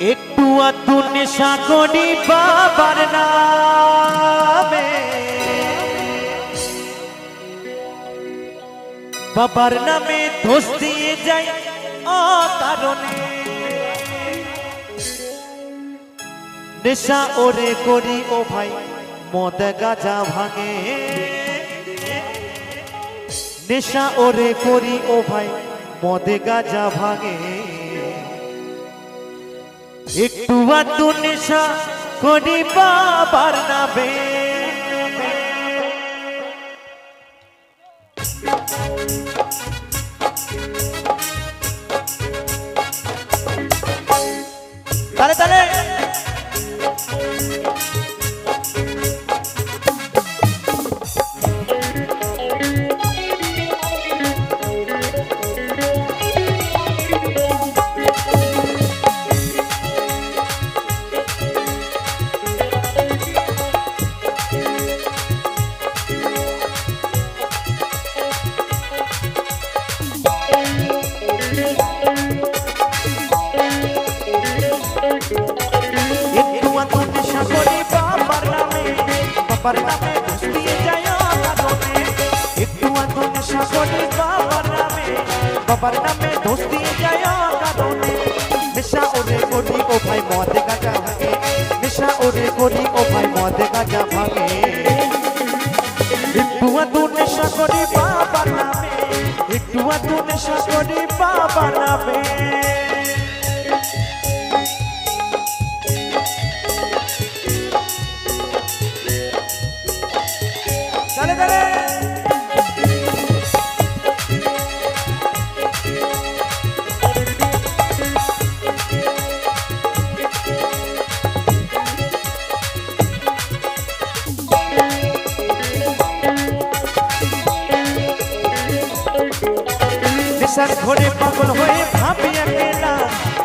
একটু আধটু নেশা করি বাবার নামে, বাবার নামে দোষ দিয়ে যাই অকারণে। নেশা ওরে করি ও ভাই মদ গাঁজা ভাঙে, নেশা ওরে করি ও ভাই মদ গাঁজা ভাঙে। একটু আধটু নেশা করি বাবার নামে, তালে তালে বাবার নামে দোষ দিয়ে যায় অকারণে। একটু আধটু নেশা করি বাবার নামে, বাবার নামে দোষ দিয়ে যায় অকারণে। নেশা ওরে করি ও ভাই মদ গাঁজা ভাঙে, নেশা ওরে করি ও ভাই মদ গাঁজা ভাঙে। একটু আধটু নেশা করি বাবার নামে, একটু আধটু নেশা করি বাবার নামে। dale, dale. নেশার ঘরে পাগল হয়ে ভাবি একলা,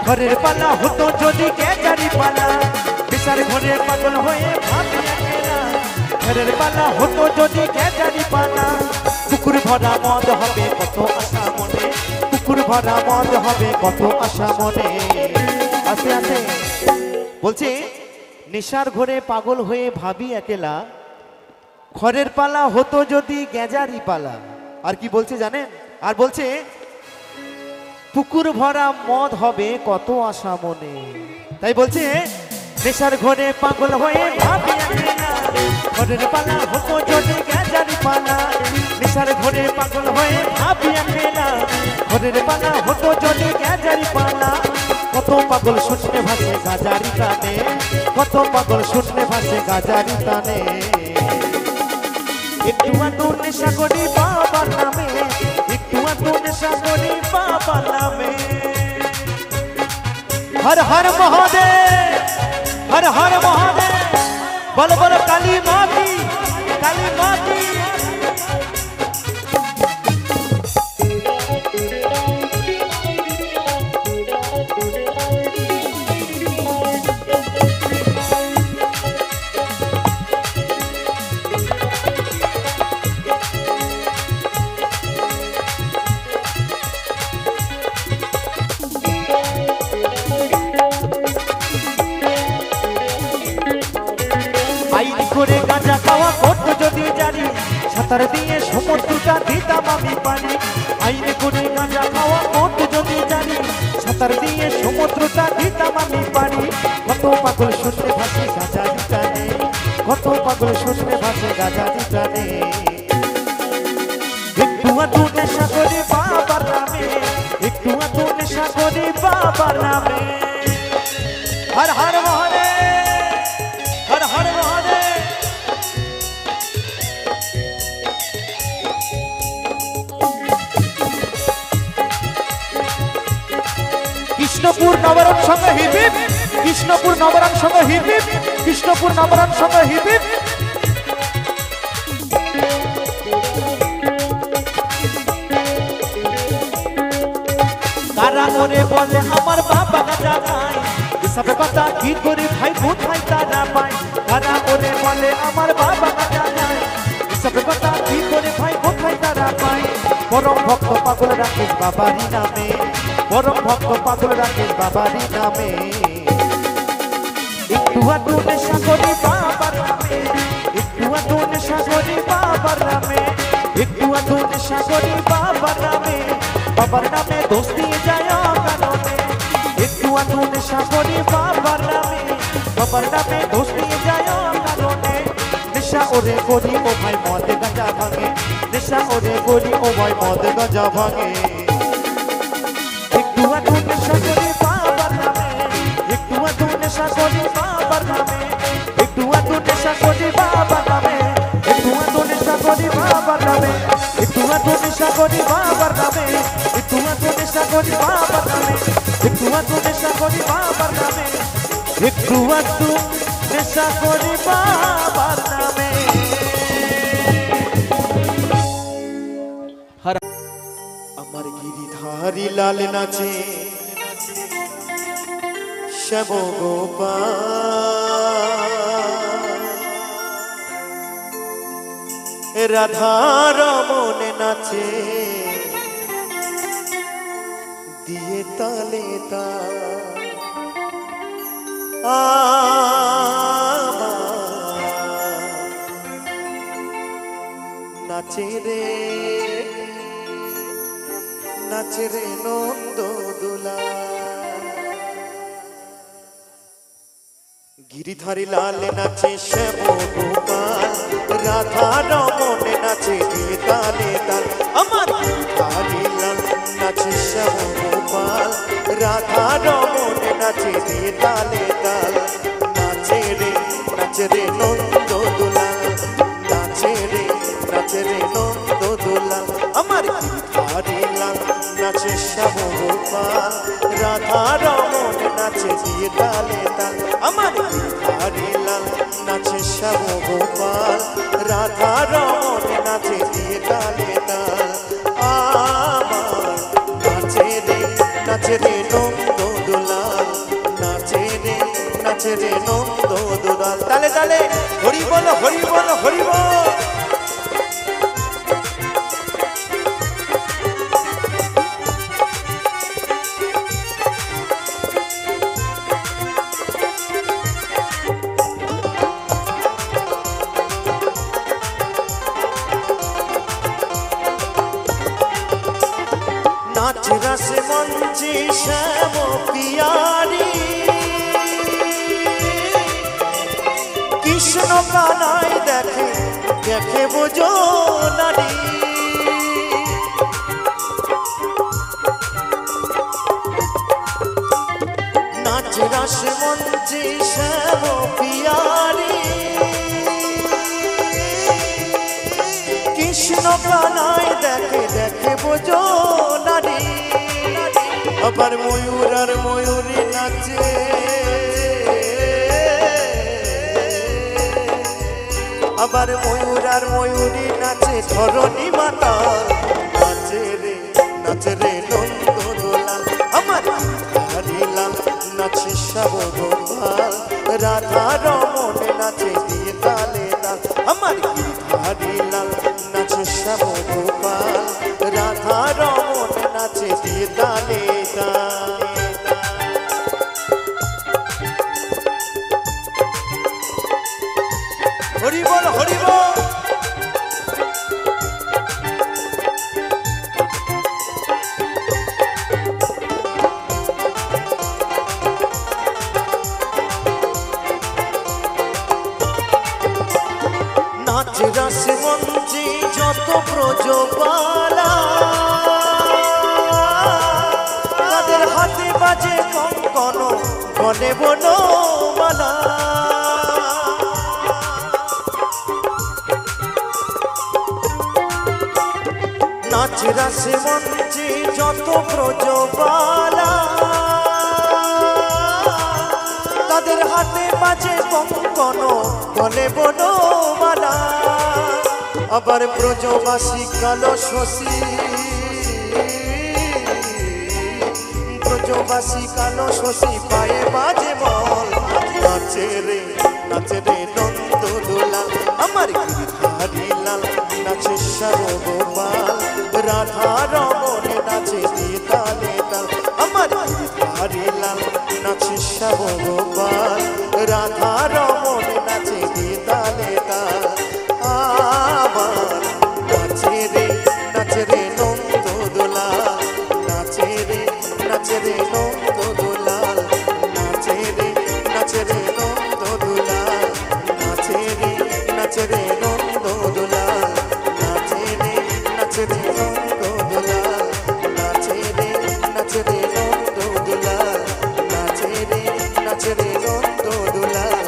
ঘরের পালা হতো যদি কেচারি পালা। নেশার ঘরে পাগল হয়ে ভাবি একলা, ঘরের পালা হতো যদি কেচারি পালা। পুকুর ভরা মদ হবে কত আশা মনে, পুকুর ভরা মদ হবে কত আশা মনে। আছে আছে বলছে নেশার ঘরে পাগল হয়ে ভাবি একলা, ঘরের পালা হতো যদি গেজারি পালা। আর কি বলছে জানেন? আর বলছে পুকুর ভরা মদ হবে কত আশা মনে। তাই বলছে নেশার ঘরে পাগল হয়ে ভাবি একলা, ঘরের পালা হতো যদি গেজারি পালা। নেশার ঘরে পাগল হয়ে ভাবি একলা, ঘরের পালা হতো যদি গেজারি পালা। কত পাগল শুনতে ভাসে গাজারি টানে, কত পাগল শুনতে ভাসে গাজারি টানে। একটু আধটু নেশা করি বাবার নামে, একটু আধটু নেশা করি বাবার নামে। হর হর মহাদেব, হর হর মহাদেব, বল বল কালী মাতি, কালী মাতি। আইন করে গাঁজা খাওয়া করতো যদি জানি, সাঁতার দিয়ে সমুদ্রটা দিতাম আমি পানি। আইন করে গাঁজা খাওয়া করতো যদি জানি, সাঁতার দিয়ে সমুদ্রটা দিতাম আমি পানি। কত পাগল শুনতে ভাসে গাঁজারি টানে, কত পাগল শুনতে ভাসে গাঁজারি টানে। একটু আধটু নেশা করি বাবার নামে, একটু আধটু নেশা করি বাবার নামে। হর হর মহাদেব, হর হর মহাদেব। কৃষ্ণপুর নবরণ সঙ্গ হিপ হিপ, কৃষ্ণপুর নবরণ সঙ্গ হিপ হিপ, কৃষ্ণপুর নবরণ সঙ্গ হিপ হিপ। কারা করে বলে আমার বাবা গাঁজা খায়, এসব কথা কি করে ভাই ভূত ভাই তারা পায়। কারা করে বলে আমার বাবা গাঁজা খায়, এসব কথা কি করে ভাই ভূত ভাই তারা পায়। পরম ভক্ত পাগল রাকেশ বাবারি নামে, পরম ভক্ত পাগল রাকেশ বাবারি নামে। একটু আধটু নেশা করি বাবার নামে, একটু আধটু নেশা করি বাবার নামে, একটু আধটু নেশা করি বাবার নামে, বাবার নামে দোষ দিয়ে যায় কারণে। একটু আধটু নেশা করি বাবার নামে, বাবার নামে দোষ দিয়ে যায় কারণে। নেশা ওরে করি ও ভাই মদ গাঁজা ভাঙে, নেশা ওরে করি ও ভাই মদ গাঁজা ভাঙে। একটু আধটু নেশা করি বাবার নামে, একটু আধটু নেশা করি বাবার নামে, একটু আধটু নেশা করি বাবার নামে, একটু আধটু নেশা করি বাবার নামে, একটু আধটু নেশা করি বাবার নামে, একটু আধটু নেশা করি বাবার নামে, একটু আধটু নেশা করি বাবার নামে, একটু আধটু নেশা করি বাবার নামে। আমার গিরিধারী লাল নাচে শ্যাম গোপাল, রাধা রমনে নাচে দিয়ে তালে তাল। নাচে রে নাচে রে নন্দ দোলা। গিরিধারী লাল নাচে শ্যাম গোপাল, রাধা রমনে নাচে দিয়ে তালে তাল। আমার গিরিধারী লাল নাচে শ্যাম গোপাল, রাধা রমনে নাচে দিয়ে তালে তাল। নাচে রে নন্দ দোলা, নাচে রে নন্দ দোলা। আমার গিরিধারী লাল নাচে শ্যাম গোপাল, রাধা রমনে নাচে দিয়ে তালে তাল। আমার গিরিধারী লাল নাচে শ্যাম গোপাল, রাধা রমনে নাচে দিয়ে তালে তাল। আমার নাচে রে নন্দ দোলাল, নাচে রে নন্দ দোলাল। তালে তালে হরি বল হরি বল হরি বল। नाच रस मंची श्याम पियारी, कृष्ण कानाई देखे देखे बुझो नारी। नाच रस मंची श्याम पियारी, कृष्ण कानाई देखे देखे बुझो नारी। আবার ময়ূর আর ময়ূরী নাচে, আবার ময়ূর আর ময়ূরী নাচে ধরণী মাতাল। নাচে রে নন্দ দোলাল। আমার গিরিধারী লাল নাচে শ্যাম গোপাল, রাধা রমনে নাচে দিয়ে তালে তাল। আমার গিরিধারী লাল নাচে শ্যাম গোপাল, রাধা রমনে নাচে দিয়ে তালে তাল। হরি বল হরি বল। নাচ রস মঞ্চে যত ব্রজবালা, তাদের হাতে বাজে কঙ্কন গলে বনমালা। নাচ রস মঞ্চে যত ব্রজবালা, তাদের হাতে বাজে কঙ্কন গলে বনমালা। আবার ব্রজবাসী কালো শশী, ব্রজবাসী কালো শশী পায়ে বাজে বল। নাচে রে নন্দ দোলাল। আমার গিরিধারী লাল নাচে শ্যাম গোপাল, রাধা রমনে নাচে দিয়ে তালে তাল। আমার গিরিধারী লাল নাচে শ্যাম গোপাল রাধা রমন নাচে তালে তাল আমার নাচে রে নন্দ দোলাল নাচে রে নন্দ দোলাল নাচে রে নন্দ দোলাল নাচে রে নন্দ দোলাল নাচে রে নন্দ দোলাল নাচে রে নন্দ দোলাল নাচে রে নন্দ দোলাল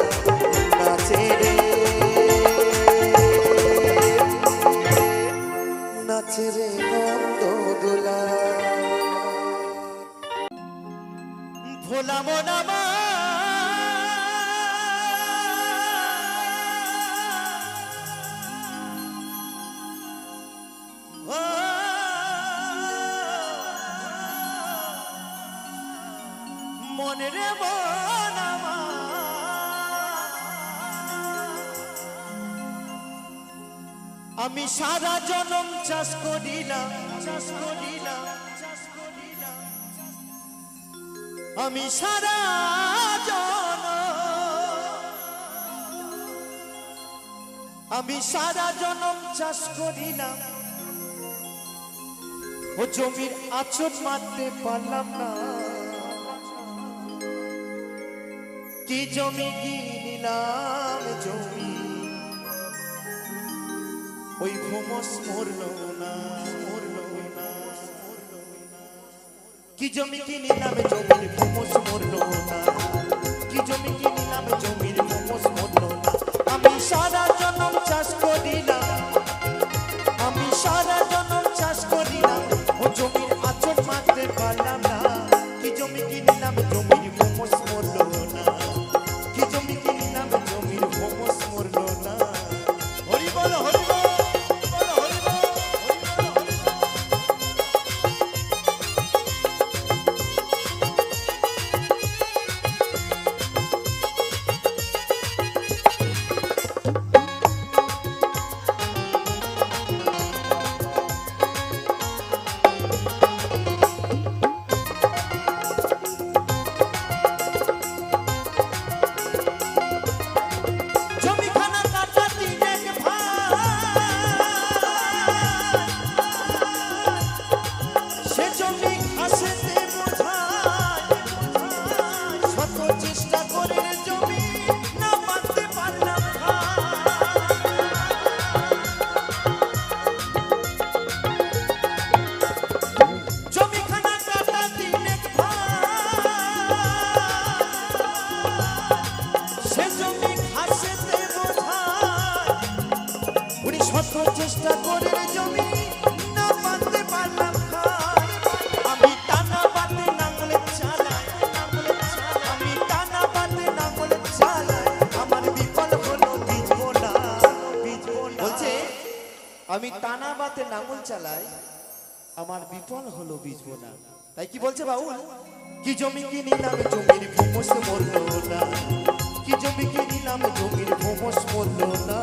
নাচে রে নন্দ দোলাল ভোলা মনামা মনে রে মনামা আমি সারা জনম চাষ করিলাম আমি সারা জনম চাষ করিলাম ও জমির আঁচড় মারতে পারলাম না কি জমি কিনিলাম জমি ওই ভোমস মরলো না কি জমি কিনিলাম জমির ভোমস মরলো না কি জমি কিনিলাম জমির ভোমস মরলো না আমি সারা জনম চাষ করিলাম ও জমির আঁচড় মারতে পারলাম না কি জমি কিনিলাম জমির ভোমস মরলো না কি জমি কিনিলাম জমির ভোমস মরলো না হরি বল হরি বল চেষ্টা করে জমি না পাতে পারলাম আমি টানা বাতে নাঙ্গলে চালাই আমি টানা বাতে নাঙ্গলে চালাই আমার বিফল হলো বীজবো না বলছে আমি টানা বাতে নাঙ্গল চালাই আমার বিফল হলো বীজবো না তাই কি বলছে বাউল কি জমি কিনিলাম জমির ভোমস মরলো না কি জমি কিনিলাম জমির ভোমস মরলো না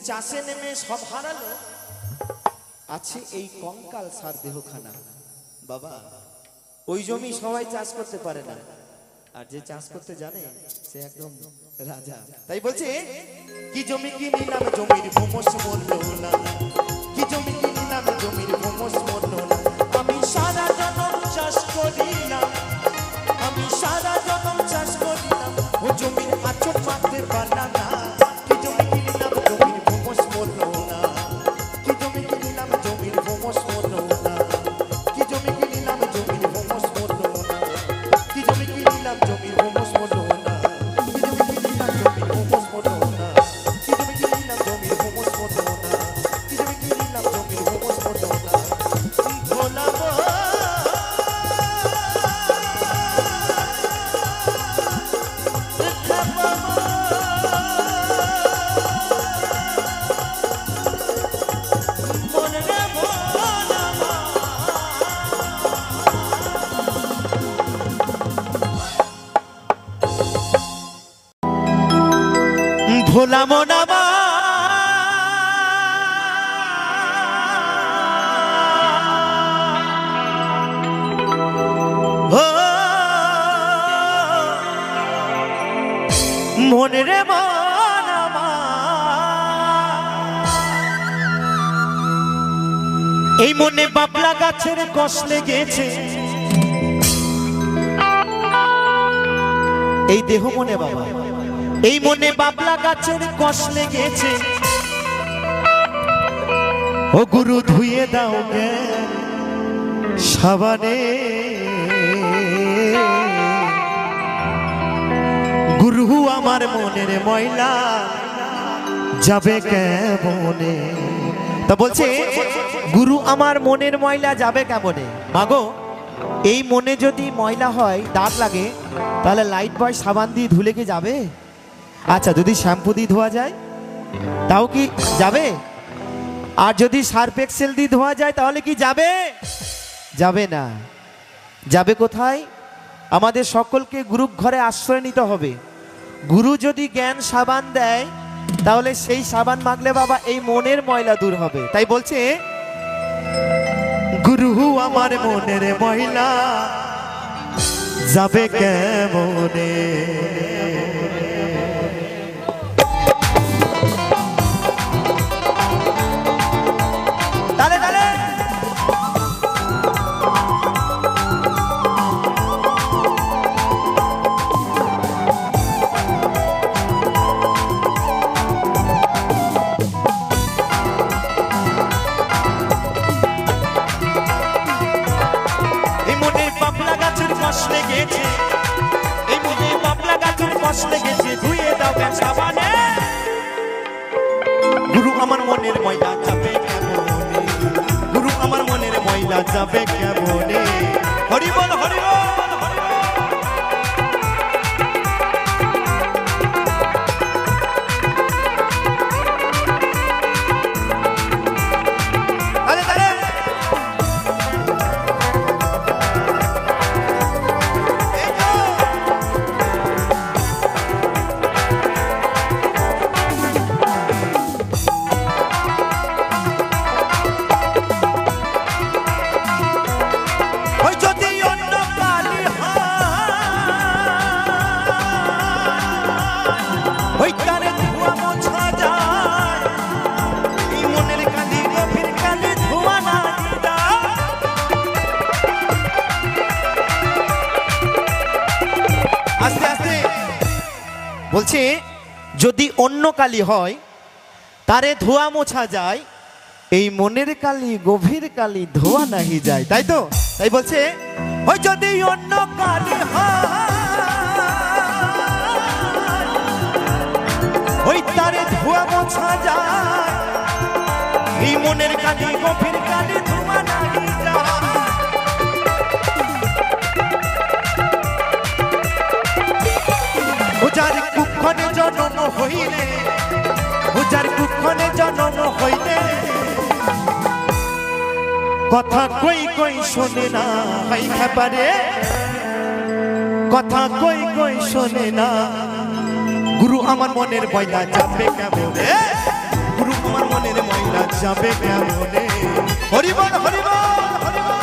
চাষে নেমে সব হারালো, আছে এই কঙ্কাল সার দেহখানা। বাবা, ওই জমি সবাই চাষ করতে পারে না, আর যে চাষ করতে জানে সে একদম রাজা। তাই বলছে, কি জমি কিনিলাম জমির ভূমস মরল না, কি জমি কিনিলাম জমির ভূমস মরল না। আমি সারা জনম চাষ করিলাম, আমি সারা জনম চাষ করিলাম, ও জমির আচর মারতে পারলাম না। কি জমি কিনিলাম জমির ভূমস মরল না, কি জমি কিনিলাম জমির ভূমস মরল না, কি জমি কিনিলাম জমির ভূমস মরল না, কি জমি কিনিলাম জমির ভূমস মরল না, কি জমি কিনিলাম জমির ভূমস মরল না, কি জমি কিনিলাম জমির ভূমস মরল না, কি জমি কিনিলাম জমির ভূমস মরল না। ভোলা ভোলা মনামা মনে রে মনামা, এই মনে বাবলা গাছের কষ লেগেছে, এই দেহ মনে বাবা, এই মনে বাবলা গাছের কষ লেগেছে। ও গুরু ধুয়ে দাও গে সাবানে, গুরু আমার মনের ময়লা যাবে কেমনে। তা বলছে, গুরু আমার মনের ময়লা যাবে কেমনে। মাগো, এই মনে যদি ময়লা হয়, দাগ লাগে, তাহলে লাইট বয় সাবান দিয়ে ধুলে কি যাবে? আচ্ছা, যদি শ্যাম্পু দিয়ে ধোয়া যায় তাও কি যাবে? আর যদি সার্ফ এক্সেল দিয়ে ধোয়া যায় তাহলে কি যাবে? যাবে না। যাবে কোথায়? আমাদের সকলকে গুরু ঘরে আশ্রয় নিতে হবে। গুরু যদি জ্ঞান সাবান দেয়, তাহলে সেই সাবান মাখলে বাবা এই মনের ময়লা দূর হবে। তাই বলছে, গুরু আমার মনের ময়লা যাবে কেমনে। লেগেছে, এই মনে বাবলা গাছের কষ লেগেছে, ধুয়ে দাও গে সাবানে, গুরু আমার মনের ময়লা যাবে কেমনে, গুরু আমার মনের ময়লা যাবে কেমনে। হরি বল হরি বল। বলছে, যদি অন্য কালি হয় তারে ধোয়া মোছা যায়, এই মনের কালি গভীর কালি ধোয়া নাহি যায়। তাই তো? তাই বলছে, ওই যদি অন্য কালি হয়, ওই তারে ধোয়া মোছা যায়, এই মনের কালি গভীর কালি ধোয়া নাহি যায়। যার কুক্ষণে জন্ম হইলে, যার কুক্ষণে জন্ম হইলে, কথা কই কই শোনে না, হাই খাপারে কথা কই কই শোনে না। গুরু আমার মনের ময়লা যাবে কেমনে, গুরু আমার মনের ময়লা যাবে কেমনে হরিবল হরিবল হরিবল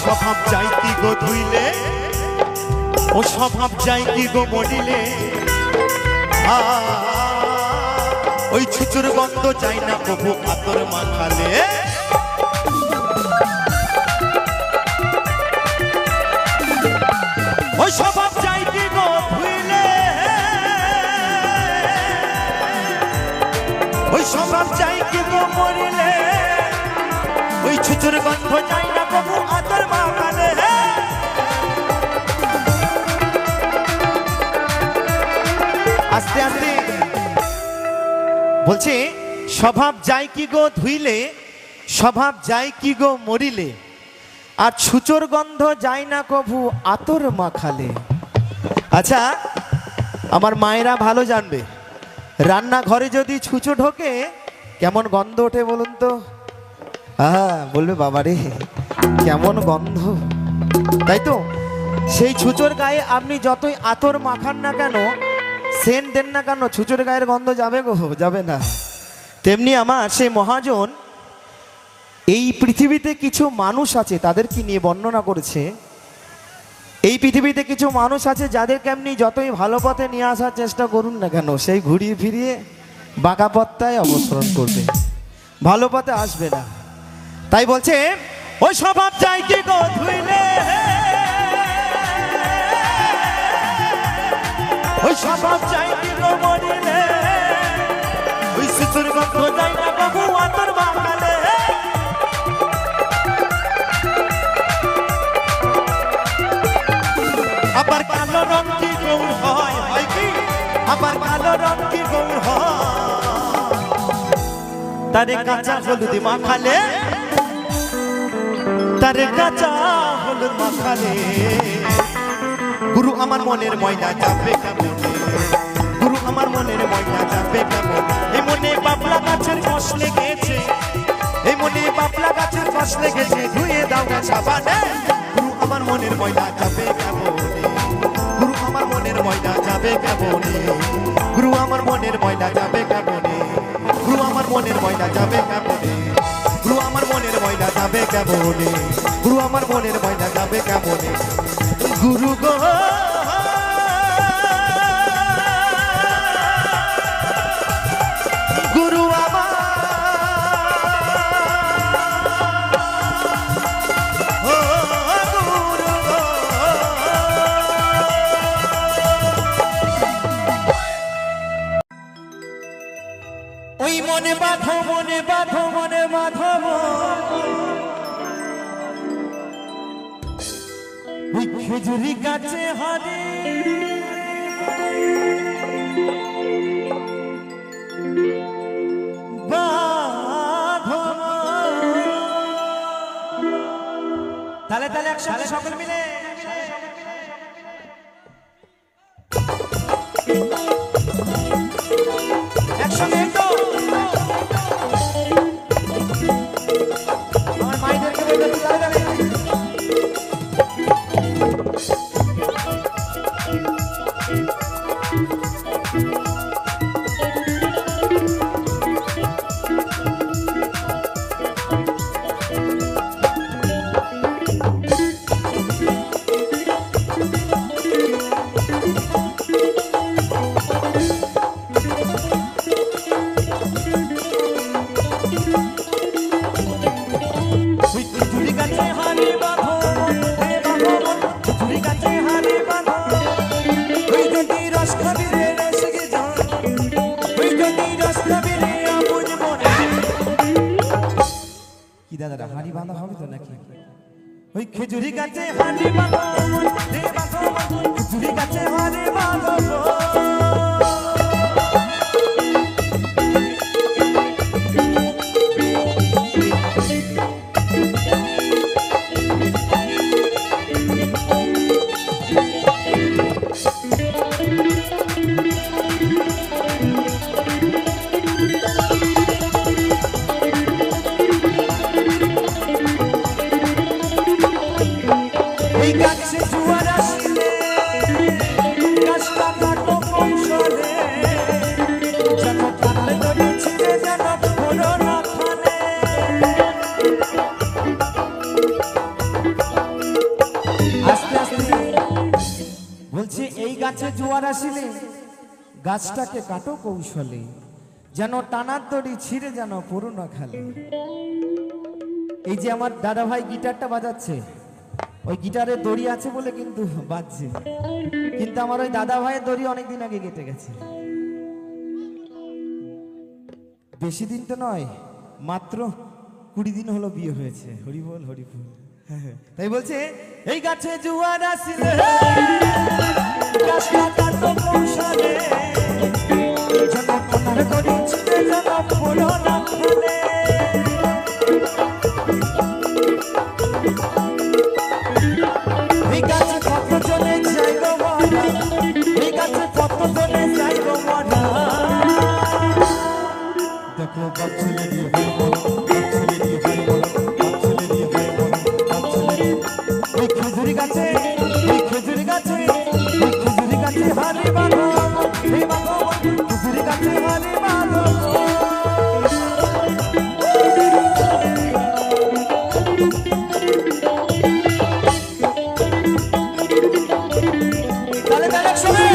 স্বভাব যাই কি গো ধুইলে ও স্বভাব যাই কি গো মরিলে ওই ছুচুর গন্ধ যাই না প্রভু আতর মাখালে ওই স্বভাব যাই কি গো ধুইলে ওই স্বভাব যাই কি গো মরিলে ওই ছুচুর গন্ধ যাই না প্রভু আতর মাখালে আস্তে আস্তে বলছে স্বভাব যায় কি গো ধুইলে স্বভাব যায় কি গো মরিলে আর ছুচোর গন্ধ যায় না কভু আতর মাখালে। আচ্ছা আমার মায়েরা ভালো জানবে রান্নাঘরে যদি ছুঁচো ঢোকে কেমন গন্ধ ওঠে বলুন তো। বলবে বাবারে কেমন গন্ধ, তাই তো? সেই ছুঁচোর গায়ে আপনি যতই আতর মাখান না কেন, সেন্ট দেন না কেন, ছুঁচোর গায়ের গন্ধ যাবে গো? যাবে না। তেমনি আমার সেই মহাজন এই পৃথিবীতে কিছু মানুষ আছে তাদেরকে নিয়ে বর্ণনা করেছে। এই পৃথিবীতে কিছু মানুষ আছে যাদেরকে আপনি যতই ভালো পথে নিয়ে আসার চেষ্টা করুন না কেন, সেই ঘুরিয়ে ফিরিয়ে বাঁকা পথটায় অবসরণ করবে, ভালো পথে আসবে না। তাই বলছে ওই স্বভাব চাই কি গো ধুইলে, ওই স্বভাব চাই কি গো মরিলে, ওই শিশুর গন্ধ যাই না বাবু আতর মাখালে। আবার কালো রং কি গৌর হয়, হয় কি? আবার কালো রং কি গৌর হয়, তারে কাঁচা হলুদ মাখালে, তারে কাঁচা হলুদ মাখালে। গুরু আমার মনের ময়লা যাবে কেমন, গুরু আমার মনের ময়লা যাবে কেমন। এই মনে বাবলা গাছের কষ লেগেছে, এই মনে বাবলা গাছের কষ লেগেছে, ধুয়ে দাও না সাবানে। গুরু আমার মনের ময়লা যাবে কেমন, গুরু আমার মনের ময়লা যাবে কেমন, গুরু আমার মনের ময়লা যাবে কেমন, গুরু আমার মনের ময়লা যাবে কেমন, গুরু আমার মনের ময়লা যাবে কেমন, গুরু আমার মনের ময়লা যাবে কেমন। গুরু গো গুরু আমার ও গুরু গো, ওই মনে বাঁধো মনে বাঁধো মনে বাঁধো, ওই খেজুরি গাছে হারে বাঁধো। তালে তালে একসাথে সকল মিলে একসঙ্গে তো আমার মাইদেরকে বলতে তালে তালে। বাঁধা হবে তো নাকি? ওই খেজুরি গাছে হাড়ি বাঁধো রে বাঁধো, খেজুরি গাছে হাড়ি বাঁধো গো। এই গাছে জোয়ার আসিলে গাছটা কাটো কৌশলে, যেন কাটলে দড়ি ছিঁড়ে যেন পড়ো না খালে। আস্তে আস্তে বলছে এই গাছে জোয়ার আসিলে গাছটাকে কাটো কৌশলে, যেন টানার দড়ি ছিঁড়ে যেন পড়ো না খালে। এই যে আমার দাদা ভাই গিটারটা বাজাচ্ছে, ওই গিটারে দড়ি আছে বলে কিন্তু বাজছে, কিন্তু আমার ওই দাদা ভাইয়ের দড়ি অনেকদিন আগে কেটে গেছে। বেশি দিন তো নয়, মাত্র 20 দিন হলো বিয়ে হয়েছে। হরিবল হরিবল। তাই বলছে এই গাছে জোয়ার আসিলে গাছটা কাটো কৌশলে, যেন টানার দড়ি ছিঁড়ে যেন পড়ো না খালে। এই গাছে কত জনে যাইব মরা, এই গাছে কত জনে যাইব মরা। দেখো গাছলে দিয়ে হয় বলো, গাছলে দিয়ে হয় বলো, গাছলে দিয়ে হয় বলো, গাছলে দিয়ে। এই খেজুরি গাছে, এই খেজুরি গাছে, এই খেজুরি গাছে হারি বাঁধো, এই বাঁধো খেজুরি গাছে হারি বাঁধো। তাহলে তাহলে একসঙ্গে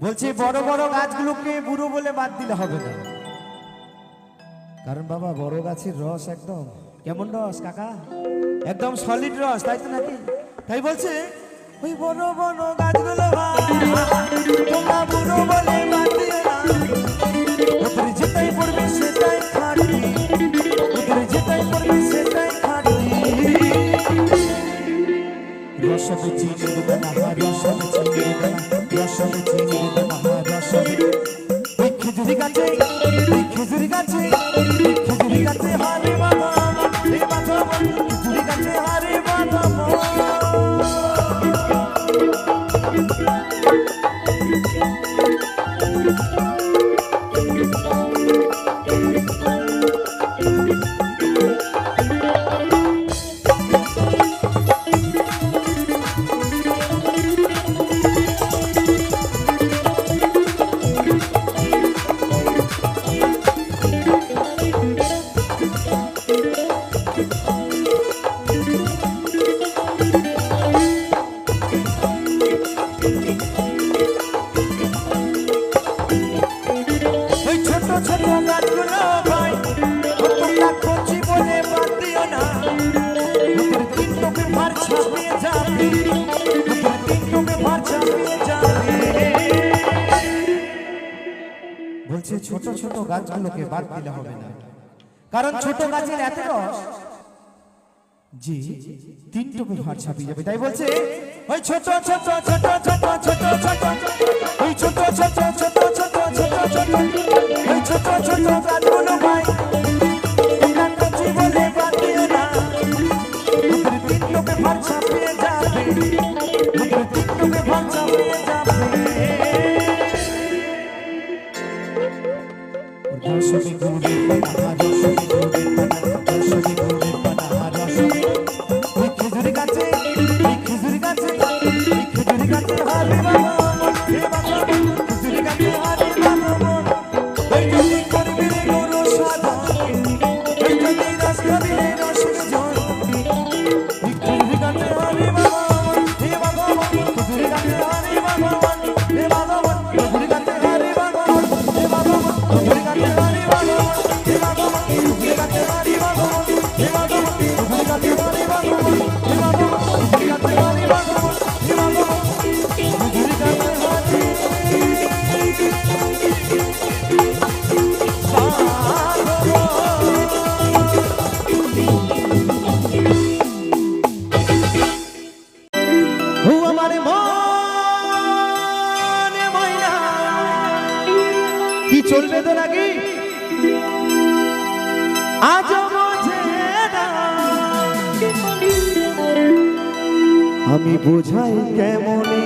বলছি বড় বড় গাছগুলোকে বুড়ো বলে বাদ দিলে হবে না, কারণ বাবা বড় গাছের রস একদম কেমন রস কাকা, একদম সলিড রস, তাই তো নাকি? তাই বলছে ওই বড় বড় গাছগুলো তোমরা বুড়ো বলে বাদ দিও না, ওদের যেটাই পড়বে সেটাই খাটনি, ওদের যেটাই পড়বে সেটাই খাটনি। রসবে চিনি দেবে না, রসবে চিনি দেবে না, রসবে চিনি দেবে না, রসবে। ওই খেজুরি গাছে, ওই খেজুরি গাছে, ওই খেজুরি গাছে হারে বাঁধো, হে বাঁধো, খেজুরি গাছে হারে বাঁধো। বলছে ছোট ছোট গাছগুলোকে বাদ দিলে হবে না, কারণ ছোট গাছের এত রস জি 3 টোপে ভার ছাপিয়ে যাবে। তাই বলছে ওই ছোট ছোট ছোট ছোট ছোট ছোট, ওই ছোট ছোট ছোট ছোট ছোট ছোট, ওই ছোট ছোট গাছগুলো ভাই তোমরা কচি বলে বাদ দিও না, 3 টোপে ভার ছাপিয়ে যাবে, 3 টোপে ভার ছাপিয়ে যাবে। রসবে গুড়ে বানা, রসবে গুড়ে বানা, রসবে গুড়ে বানা, রসবে। ওই খেজুরি গাছে, ওই খেজুরি কি চলবে তো নাকি আজ বোঝে না আমি বোঝাই কেমনে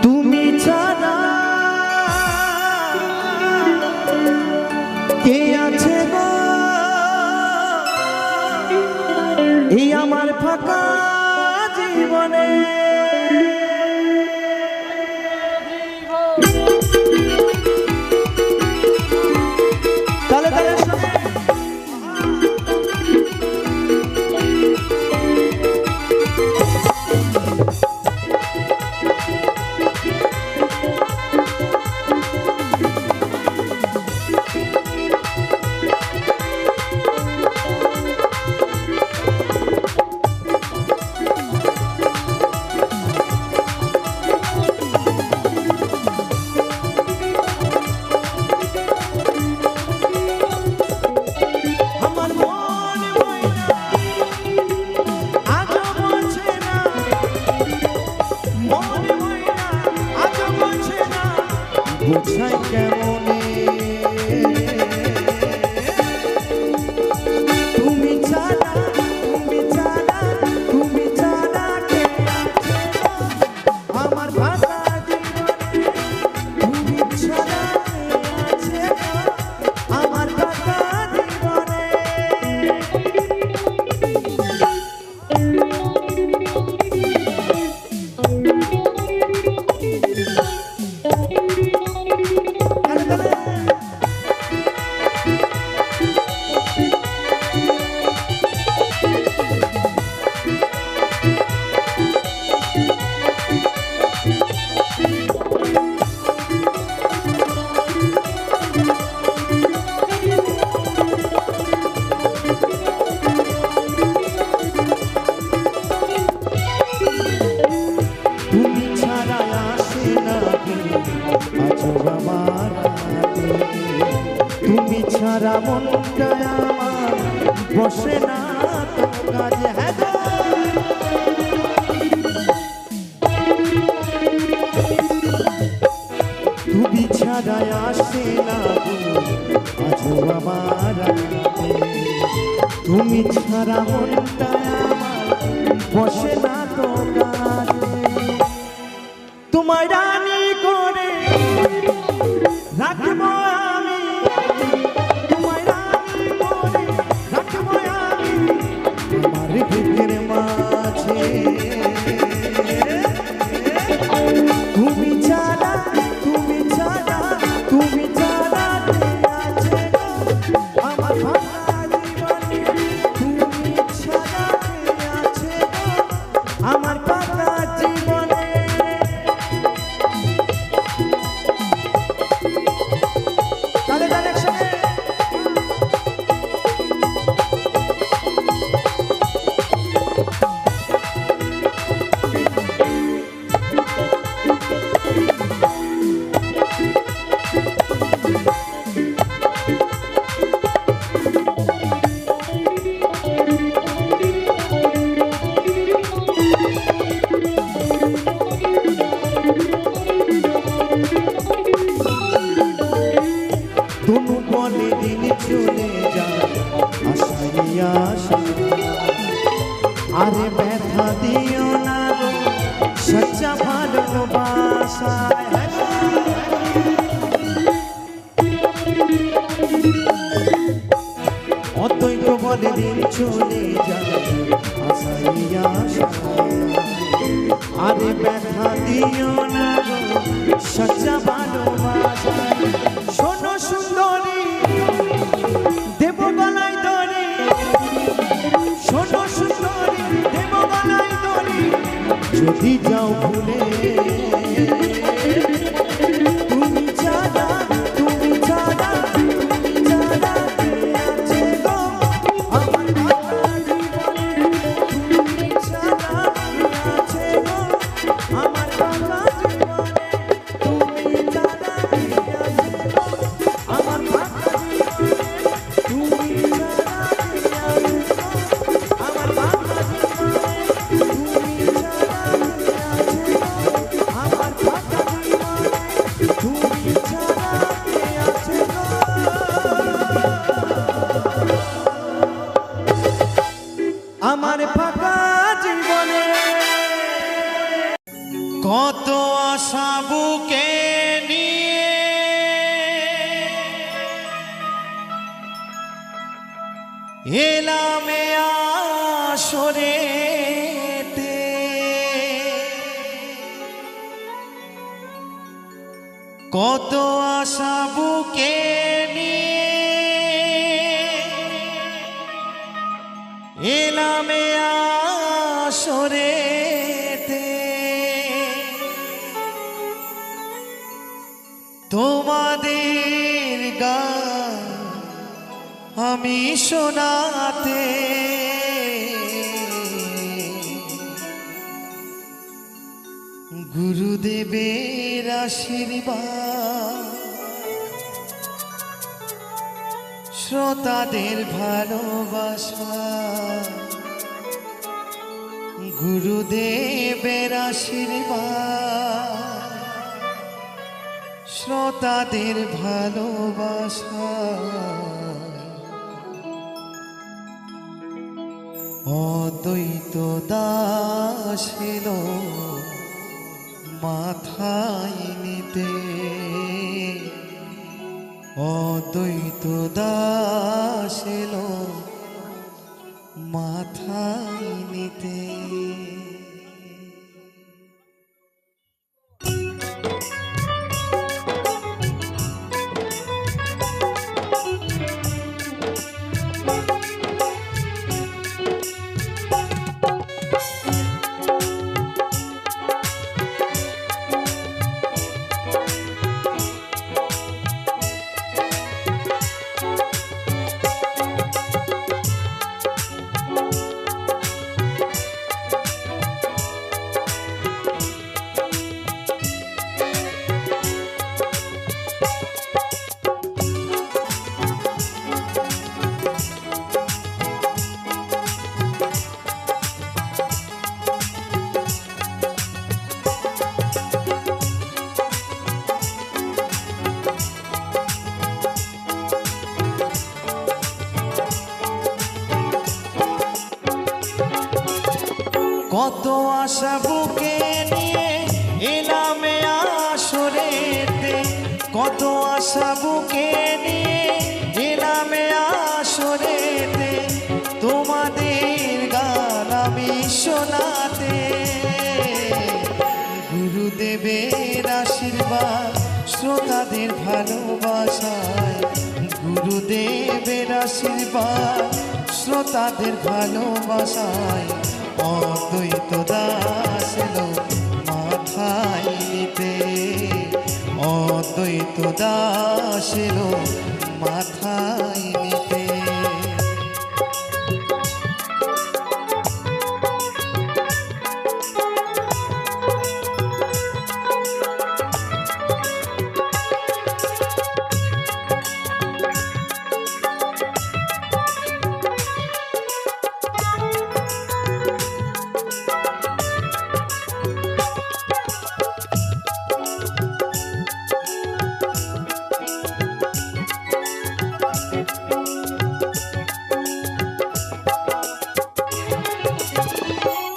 তুমি ছাড়া কে আছে গো এই আমার ফাঁকা জীবনে বোঝাই কেমনে তুমি ছাড়া তুমি ছাড়া তুমি ছাড়া কে আমার ভাষা জীবনে তুমি ছাড়া কে আছে আমার ভাষা জীবনে তুমি ছাড়া মনটা আমার বসে না তো কাজে হ্যাঁ তুমি ছাড়া আসে না আজও আমার তুমি ছাড়া মনটা আমার বসে না তো কাজে তোমায় রানী করে রাখবো আমি তোমায় রানী করে রাখবো আমি আমার বুকের মাঝে তুমি ছাড়া তুমি ছাড়া তুমি ছাড়া আছে আমার ভাঙা জীবনে তুমি ছাড়া আছে আমার পাকা জীবনে তুমি বলে দিন চলে যায় আশাই আশা আরে ব্যথা দিও না সচ্চা ভালোবাসা অদ্বৈত বলে বলে দিন চলে যায় আশাই আশায়। আরে ব্যথা দিও না গো সচ্চা ভালোবাসায়। শোনো সুন্দরী দেব গলায় দড়ি, শোনো সুন্দরী দেব গলায় দড়ি, যদি যাও ভুলে তুমি ছাড়া, তুমি ছাড়া, তুমি ছাড়া কে আছে গো আমার বাবা জীবনে, তুমি ছাড়া কে আছে গো আমার বাবা জীবনে, তুমি ছাড়া কে আছে গো আমার বাবা জীবনে, তুমি ছাড়া কে আছে গো আমার বাবা জীবনে, তুমি ছাড়া কে আছে গো আমার বাবা জীবনে, তুমি ছাড়া কে আছে গো আমার ফাঁকা জীবনে। কত আশা বুকে নিয়ে এলাম এ আসরেতে, কত আশা বুকে নিয়ে এলাম এ আসরেতে, তোমাদের গান আমি শোনাতে, গুরুদেবের আশীর্বাদ, শ্রোতাদের ভালোবাসা, গুরুদেবের আশীর্বাদ, শ্রোতাদের ভালোবাসা, অদ্বৈত দাস এলো মাথায় নিতে, অদ্বৈত দাস এলো মাথায় নিতে। কত আশা বুকে নিয়ে এলাম এ আসরেতে, কত আশা বুকে নিয়ে এলাম এ আসরেতে, তোমাদের গান আমি শোনাতে, গুরুদেবের আশীর্বাদ, শ্রোতাদের ভালোবাসায়, গুরুদেবের আশীর্বাদ, শ্রোতাদের ভালোবাসায়, অদ্বৈত দাস এলো মাথায় নিতে, অদ্বৈত দাস এলো মাথায় নিতে।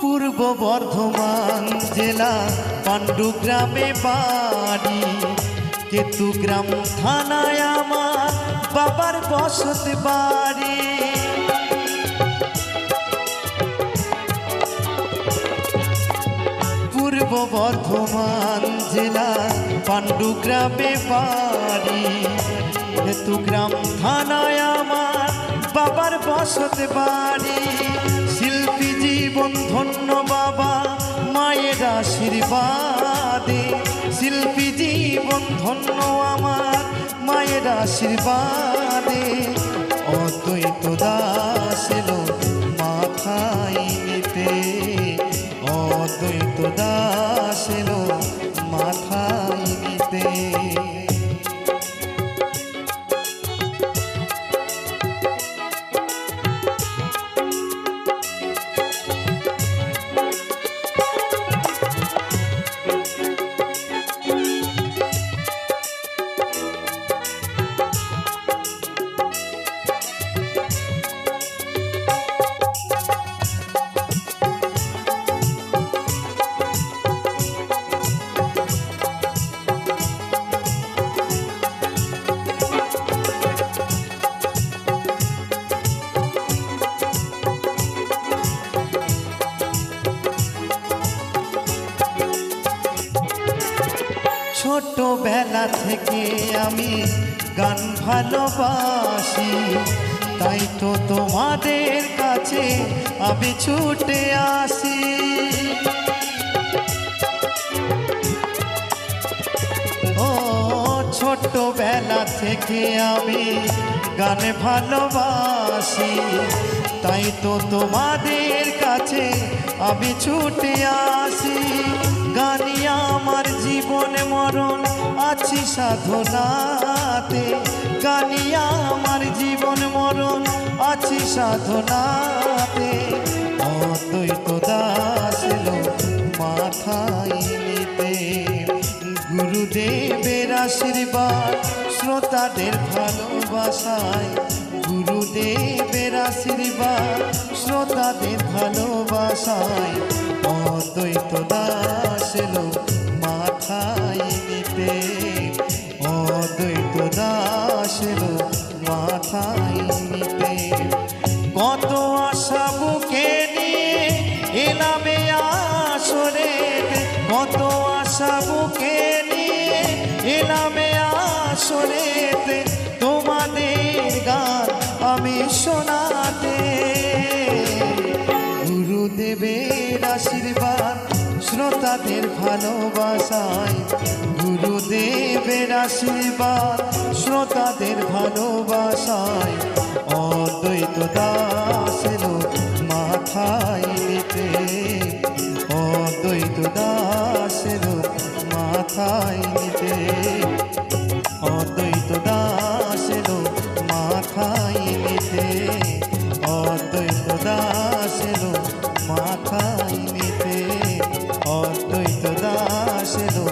পূর্ব বর্ধমান জেলা পাণ্ডুগ্রামে বাড়ি, কেতুগ্রাম থানায় আমার বাবার বসত বাড়ি। পাণ্ডুগ্রামে বাড়ি, হেতুগ্রাম থানায় আমার বাবার বসত বাড়ি। শিল্পী জীবন ধন্য বাবা মায়ের আশীর্বাদে, শিল্পী জীবন ধন্য আমার মায়ের আশীর্বাদে। অদ্বৈত দাস এলো মাথায় নিতে, অদ্বৈত দাস এলো মাথায় নিতে। ছোটবেলা থেকে আমি গান ভালোবাসি, তাই তো তোমাদের কাছে আমি ছুটে আসি। ও ছোটবেলা থেকে আমি গান ভালোবাসি, তাই তো তোমাদের কাছে আমি ছুটে আসি। গানি আমার জীবন মরণ আছি সাধনাতে, গানি আমার জীবন মরণ আছি সাধনাতে। অদ্বৈত দাস এলো মাথায় নিতে, গুরুদেবের আশীর্বাদ শ্রোতাদের ভালোবাসায়, গুরুদেবের আশীর্বাদ শ্রোতাদের ভালোবাসায়। অদ্বৈত দাস এলো মাথায় নিতে, অদ্বৈত দাস এলো মাথায় নিতে। কত আশা বুকে নিয়ে এলামে আসরে, কত আশা বুকে নিয়ে এলামে আসরে। তোমাদের গান আমি শোনাতে, গুরুদেবের আশীর্বাদ শ্রোতাদের ভালোবাসায়, গুরুদেবের আশীর্বাদ শ্রোতাদের ভালোবাসায়। অদ্বৈত দাস এলো মাথায় নিতে, অদ্বৈত দাস এলো মাথায় নিতে, অদ্বৈত দাস এলো মাথায় নিতে, অদ্বৈত দাস এলো মাথায় নিতে, অদ্বৈত দাস এলো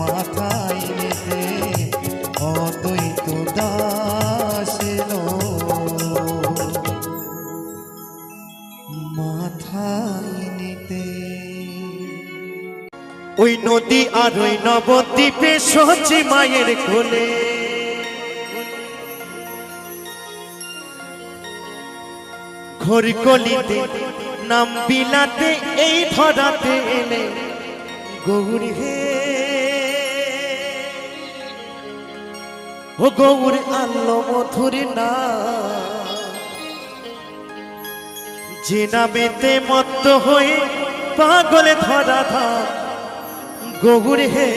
মাথায় নিতে, অদ্বৈত দাস এলো মাথায় নিতে। ওই নদী আর ওই নবদ্বীপে সচি মায়ের কোলে, ঘোর কলিতে নাম বিলাতে এই ধরাতে এলে গৌর হে। ও গৌর আনলো মধুর না, যে নামেতে মত্ত হয়ে পাগলে ধরা ধাম গৌর হে।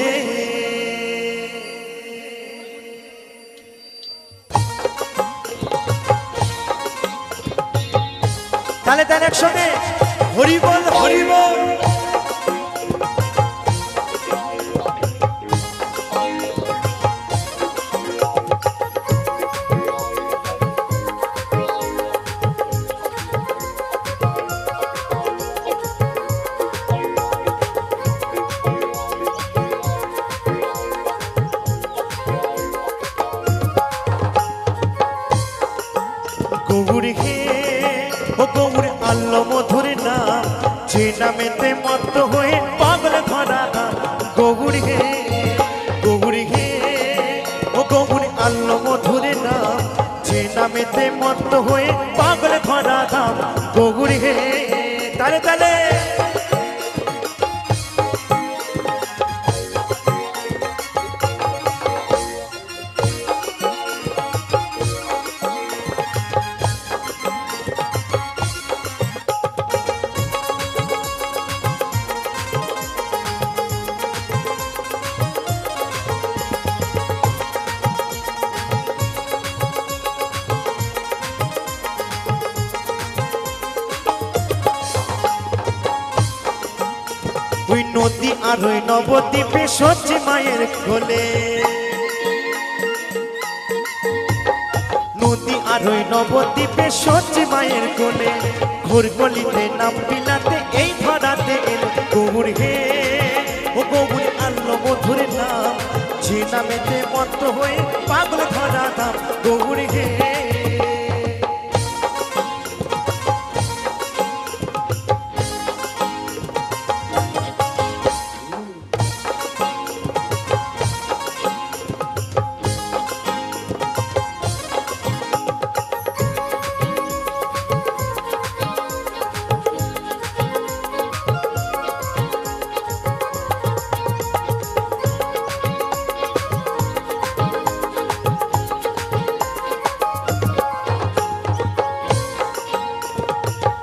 তাহলে তার একসঙ্গে হরি বল হরি বল। গৌর হে ও গৌর আল্লো মধুর নাম, যে নামেতে মত্ত হয়ে পাগল ধরা ধাম গৌর হে। গৌর হে ও গৌর আল্লো মধুর নাম, যে নামেতে মত্ত হয়ে পাগল ধরা ধাম গৌর হে। তালে তালে ওই নদী আর ওই নবদ্বীপে সচ্ছি মায়ের কোলে, নদী আর ওই নবদ্বীপে সচ্ছি মায়ের কোলে, ঘোর গলিতে নাম বিলাতে এই ধরাতে এলো গৌর হে, ও গৌর আনলো মধুর নাম, যে নামেতে মত্ত হয়ে পাগল ধরা দাম গৌর হে।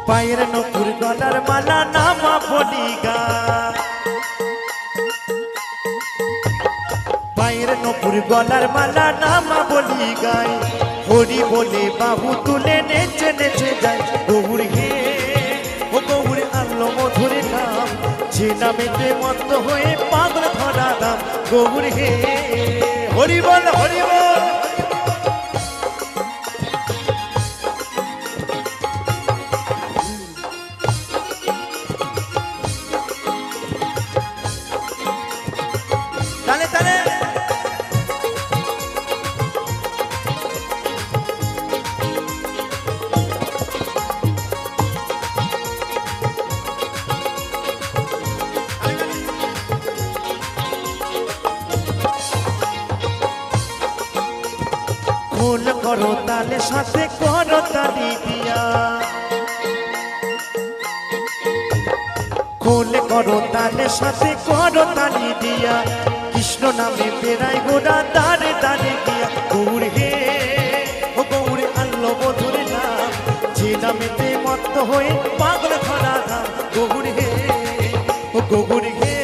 পায়ের নপুর গলার মালা নামা বলি গা, পায়ের নপুর গলার মালা নামা বলি গাই, হরি বলে বাহু তুলে নেচে নেচে যায় গৌর হে, ও গৌর আনলো মধুর নাম, যে নামেতে মত্ত হয়ে পাগল ধরা দাম গৌর হে। হরি বল হরি বল। তালে তালে খোল করো তালে সাথে করো তালি দিয়া, খোল করো তালে সাথে করো তালি দিয়া, কৃষ্ণ নামে বেড়াই গোড়া দাঁড়ে দাঁড়ে দিয়া গৌর হে, ও গৌর আনলো মধুর নাম, যে নামেতে মত্ত হয়ে পাগল ধরা দাম গৌর হে, ও গৌর হে,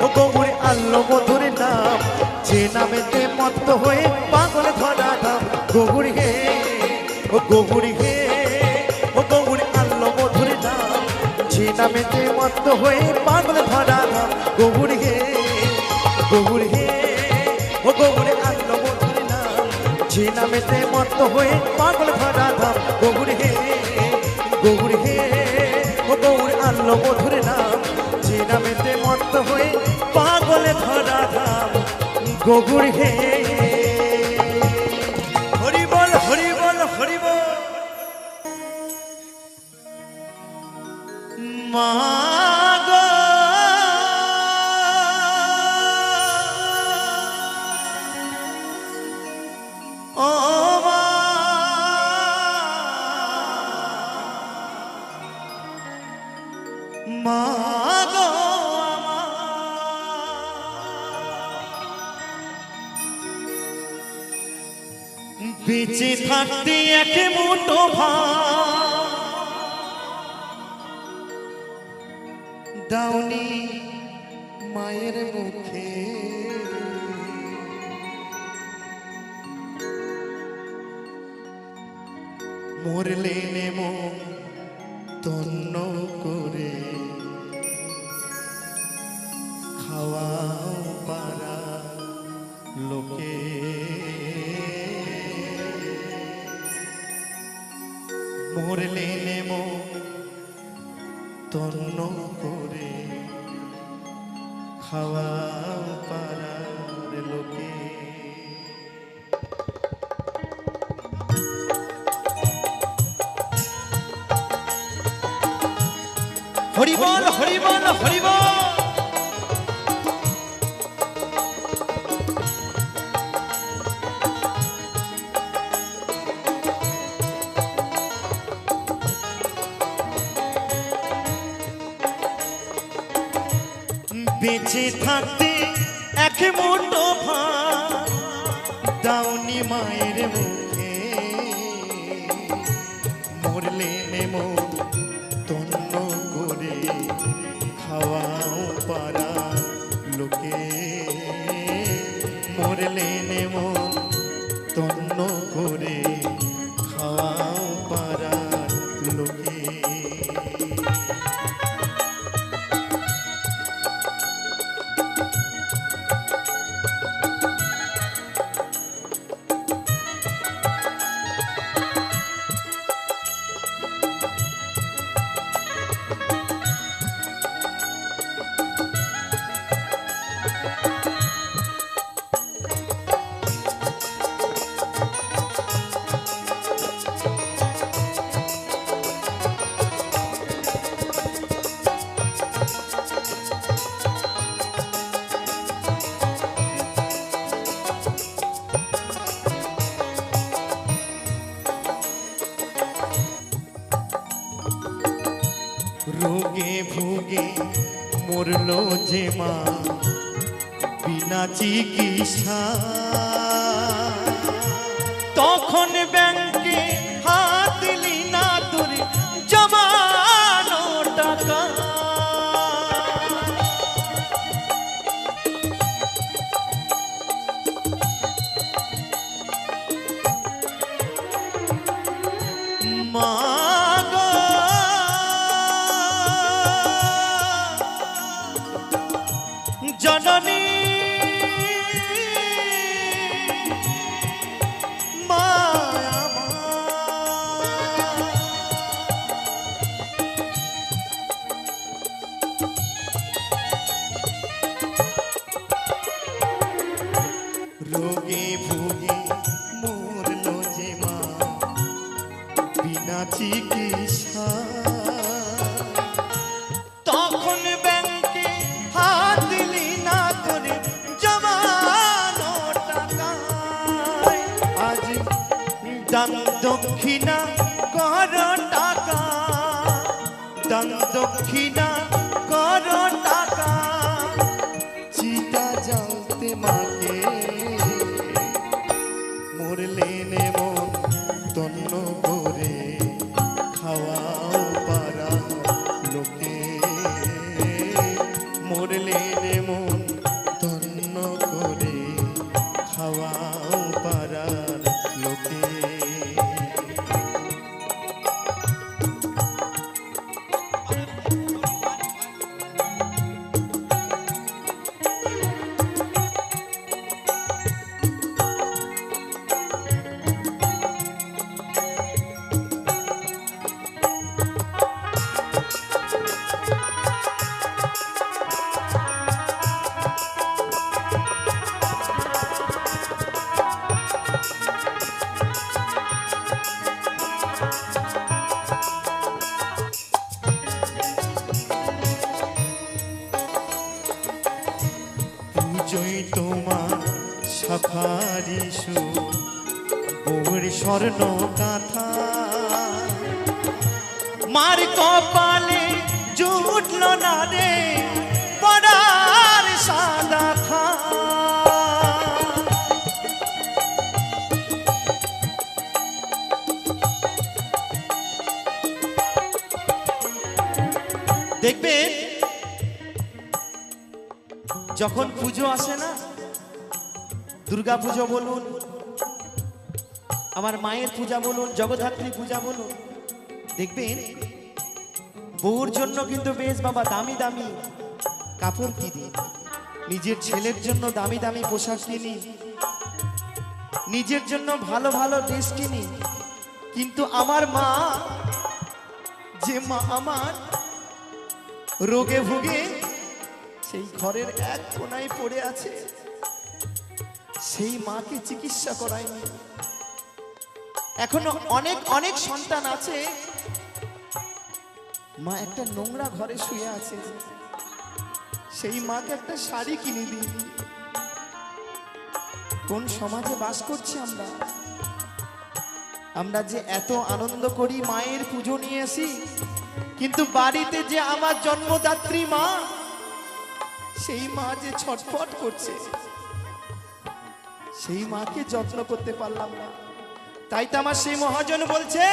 ও গৌর আনলো মধুর নাম, যে নামেতে মত্ত হয়ে পাগল ধরা দাম গৌর হে, ও গৌর হে, ও গৌর আনলো মধুর নাম, যে নামেতে মত্ত হয়ে পাগল ধরা দাম গৌর হে, গৌর হে, ও গৌর আনলো মধুর নাম, যে নামেতে মত্ত হয়ে পাগল ধরা দাম গৌর হে, গৌর হে, ও গৌর আনলো মধুর নাম, যে নামেতে মত্ত হয়ে পাগল ধরা দাম গৌর হে। হরি বল হরি বল হরি বল। মা গো ও মা, মা গো বেঁচে থাকতে এক মুঠো ভাত দাওনি মায়ের মুখে, মরলে নেমো তন্ন করে খাওয়াও পারা লোকে, মরলে নেমো তন্ন করে খাওয়াও পারার লোকে। হরি বল হরি বল হরি বল। বেঁচে থাকতে এক মুঠো ভাত দাওনি মায়ের মুখে, মরলে নেমো তন্ন করে খাওয়াও পারা লোকে, মরলে নেমো তন্ন করে খাওয়াও পারা লোকে। ভুগে মরলো যে মা বিনা চিকিৎসা, তখন ব্যাংকে হাত দিলি না তোর জমানো টাকা। মা গো জননী মা রোগে ভুগে মরলো যে মা বিনা চিকিৎসা, তখন ব্যাংকে হাত দিলি না তোর জমানো টাকা। আজ দান দক্ষিণা কর টাকা, দান দক্ষিণা কর টাকা, চিতা জ্বালতে মাকে মরলে নেব তন্ন করে খাওয়াও পারা লোকে, মরলে নেমন তন্ন করে খাওয়াও পারার লোকে। পুজোয় তোমার সাফারিসু বউর স্বর্ণ কাঁথা, মার কপালে জুটল না রে পড়ার সাদা খা। দেখবেন যখন পুজো আসে না, দুর্গা পুজো বলুন, আমার মায়ের পূজা বলুন, জগদ্ধাত্রী পূজা বলুন, দেখবেন বউর জন্য কিন্তু বেশ বাবা দামি দামি কাপড় কিনি, নিজের ছেলের জন্য দামি দামি পোশাক কিনি, নিজের জন্য ভালো ভালো ড্রেস কিনি। কিন্তু আমার মা, যে মা আমার রোগে ভুগে সেই ঘরের এক কোনায় পড়ে আছে, সেই মাকে চিকিৎসা করায়নি। এখনো অনেক অনেক সন্তান আছে, মা একটা নোংরা ঘরে শুয়ে আছে, সেই মাকে একটা শাড়ি কিনে দিই। কোন সমাজে বাস করছি আমরা? আমরা যে এত আনন্দ করি মায়ের পুজো নিয়ে আসি, কিন্তু বাড়িতে যে আমার জন্মদাত্রী মা, সেই মা যে ছটফট করছে, সেই মাকে যত্ন করতে পারলাম না। তাই তো আমার সেই মহাজন বলছে,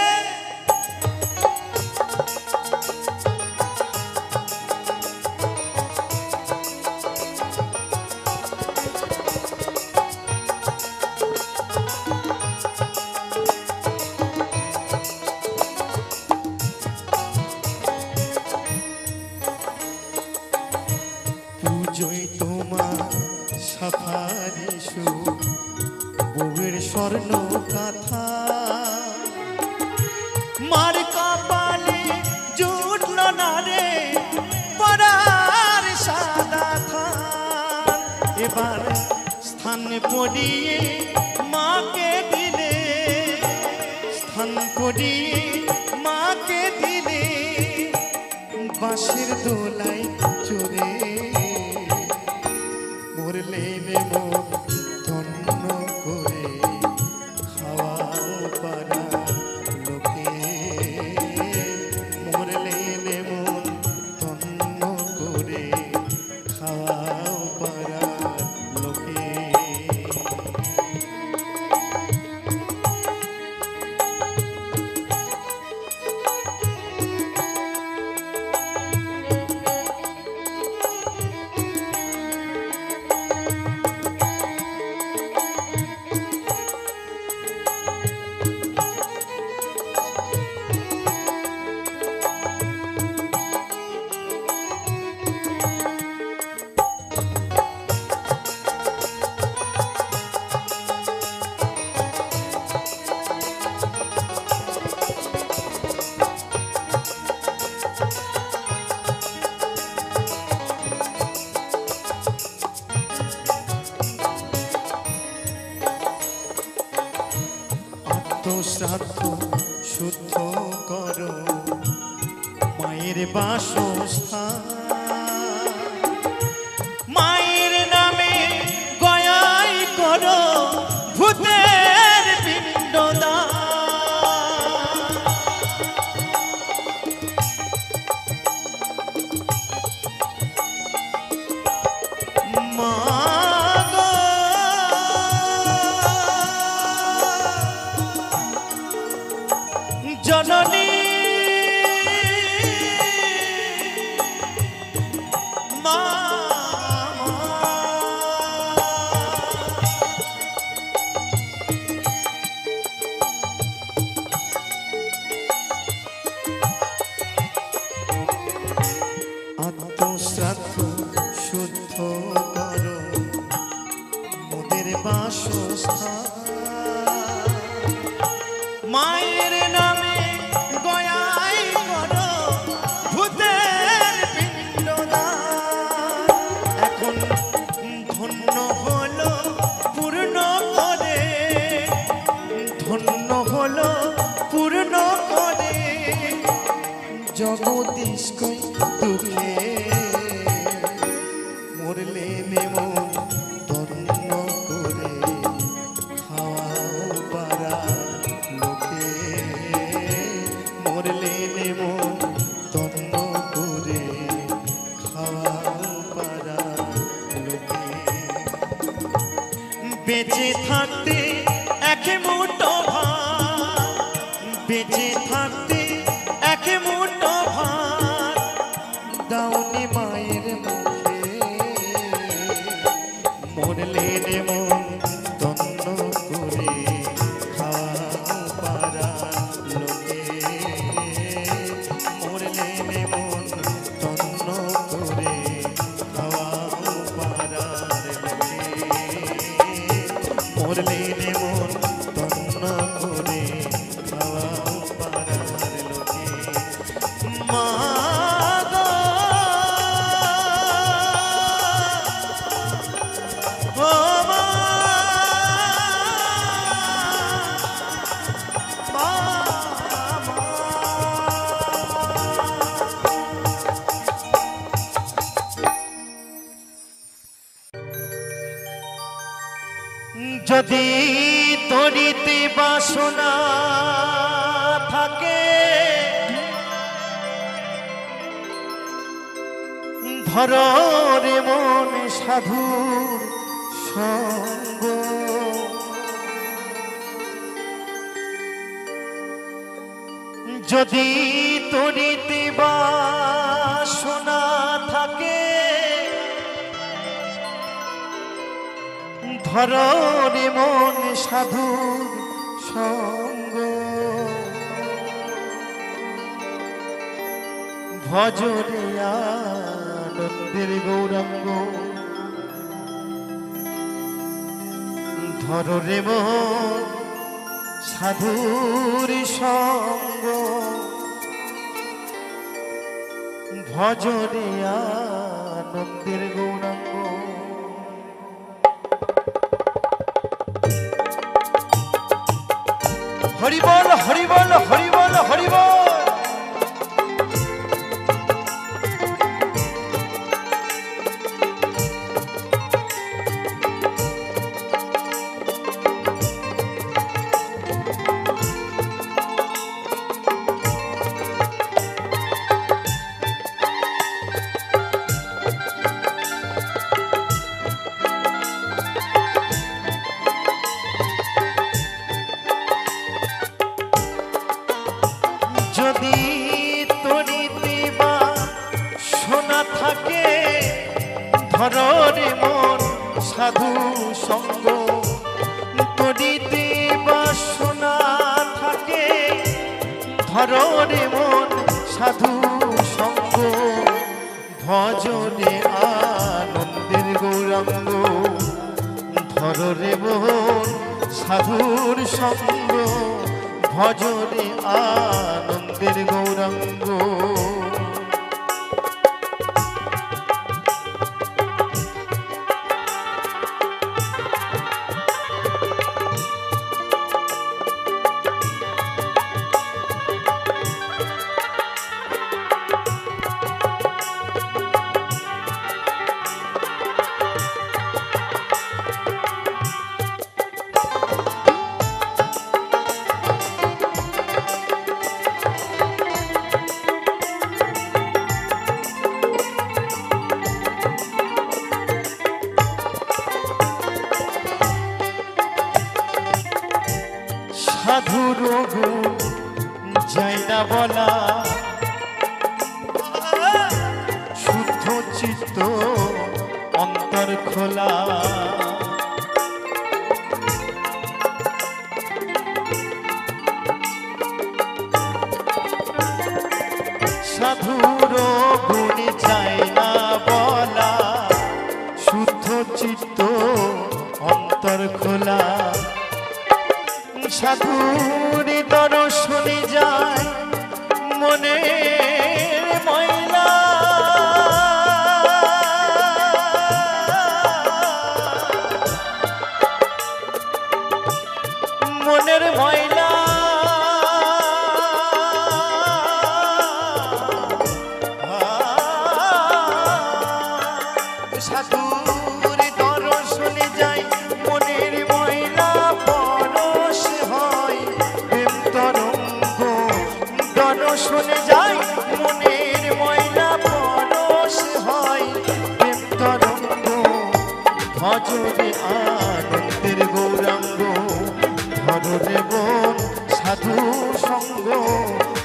পুজোয় তোমার সাফারিসু বউয়ের স্বর্ণ কাঁথা, মার কপালে জুটল না রে পড়ার সাদা থান। এবার স্থান পড়িয়ে মাকে দিলে, স্থান পড়িয়ে মাকে দিলে, বাঁশের দোলায় চড়ে মরলে নেব ধন্য করে খাওয়াও পারা লোকে, মরলে নেব ধন্য বাসস্থান মায়ের নামে গয়াই করো ভূতের পিণ্ডদান মা গো জননী মা আত্মশ্রাদ্ধ শুদ্ধ করো মোদের বাসস্থান মায়ের নামে গয়াই করো ভূতের পিণ্ডদান এখন ধন্য হলো পূর্ণ করে ধন্য হলো পূর্ণ করে জগদীশ কই দুঃখে মরলে নেমো তন্ন করে খাওয়াও পারা লোকে মরলে নেমো তন্ন করে খাওয়াও পারা লোকে বেঁচে থাকতে এক মুঠো ভাত বেঁচে থাকতে এক মুঠো ভাত দাউনি মায়ের মুখে মরলে মন তন্ন করে খাওয়া পারা লোকে মরলে মন তন্ন করে খাওয়া পারার লোকে মরলে মন তন্ন করে খাওয়া পারার লোকে মা গো ও মা মা যদি তরিতে বাসনা থাকে ধরো রে মন সাধুর সঙ্গ যদি তরিতে বাসনা থাকে ধরো রে মন সাধুর সঙ্গ ভজরে আনন্দের গৌরাঙ্গ ধরো রে মন সাধুর সঙ্গ ভজরে আনন্দের গৌরাঙ্গ হরি বল হরি বল হরি বল হরি বল যদি তরিতে বা সোনা থাকে ধরো রে মন সাধু সঙ্গ তরিতে বা সোনা থাকে ধরো রে মন সাধু সঙ্গ ভজরে আনন্দের গৌরাঙ্গ ধরো রে মন সাধুর সঙ্গ ভজরে আনন্দের গৌরাঙ্গ চিত্ত অন্তর খোলা সাধুর গুণ যায় না বলা শুদ্ধ চিত্ত অন্তর খোলা সাধুর দর্শনে যায় মনের ময়লা মনের ময়লা সাধুর দর্শনে যায় মনের ময়লা পরশ হয় প্রেম তরঙ্গ দর্শনে যায় মনের ময়লা পরশ হয় প্রেম তরঙ্গ ভজরে আনন্দের গৌরাঙ্গ ধরে মন সাধু সঙ্গ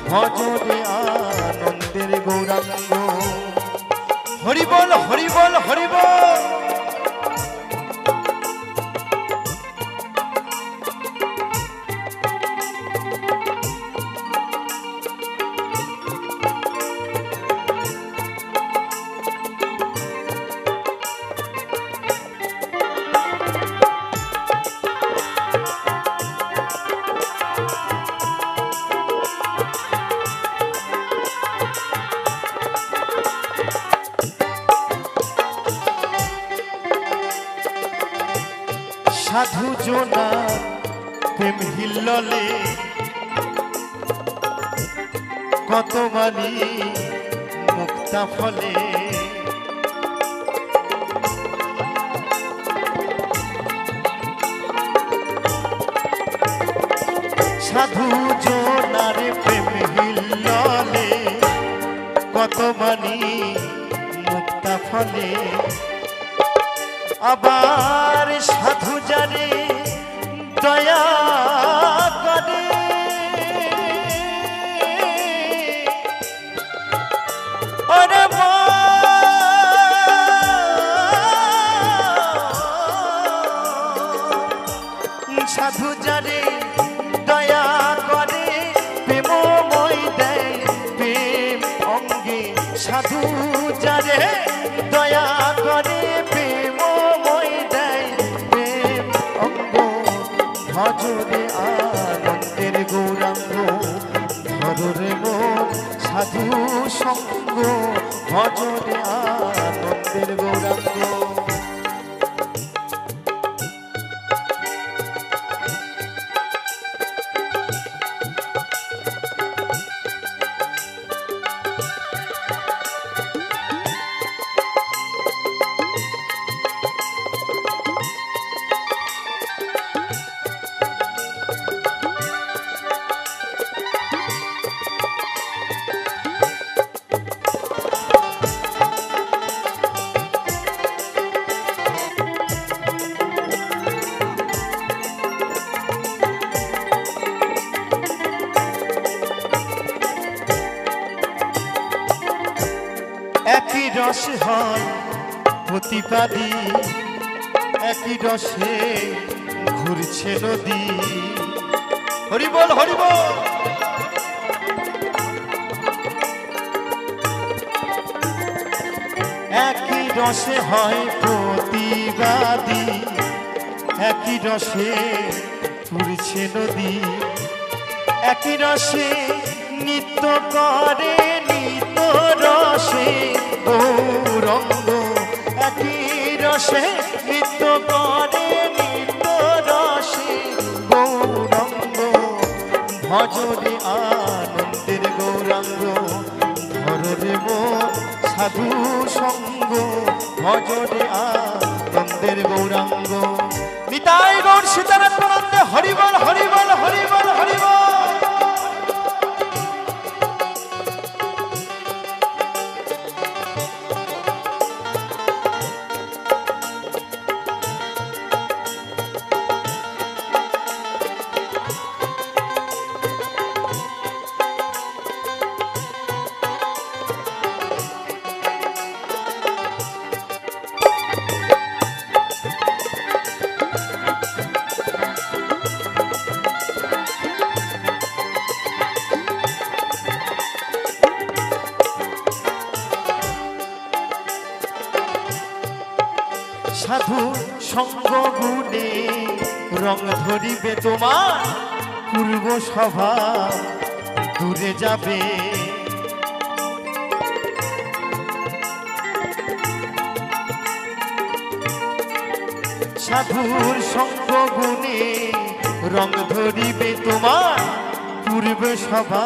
ভজরে আনন্দের গৌরাঙ্গ হরি বল হরি বল হরি বল সাধু জোনা প্রেম হিল্ললে কত মানি মুক্তা ফলে সাধু জোনার প্রেম হিল্ললে কত মানি মুক্তা ফলে আবার সাধু যারে দয়া করে ওরে সাধু যারে দয়া করে প্রেমময় দেয় প্রেম অঙ্গে সাধু যারে দয়া করে ভজরে আনন্দের গৌরাঙ্গ ধরে মন সাধু সঙ্গ ভজরে আনন্দের গৌরাঙ্গ একই রস হয় প্রতিপাদি একই রসে ঘুরছে নদী হরি বল হরি বল একই রসে হয় প্রতিবাদী একই রসে ঘুরছে নদী একই রসে নিত্য করে নিত্য রসে গৌরঙ্গ একই রসে নিত্য করে নিত্য রসে গৌরঙ্গ ভজরে আনন্দের গৌরাঙ্গ ধরে মন সাধু সঙ্গ ভজরে আনন্দের গৌরাঙ্গ নিতাই গৌর সীতারাত্মানন্দে হরি বল হরি বল হরি বল হরি বল সাধু সঙ্গ গুণে রং ধরিবে তোমার পূর্ব সভা দূরে যাবে সাধুর সঙ্গ গুণে রং ধরিবে তোমার পূর্ব সভা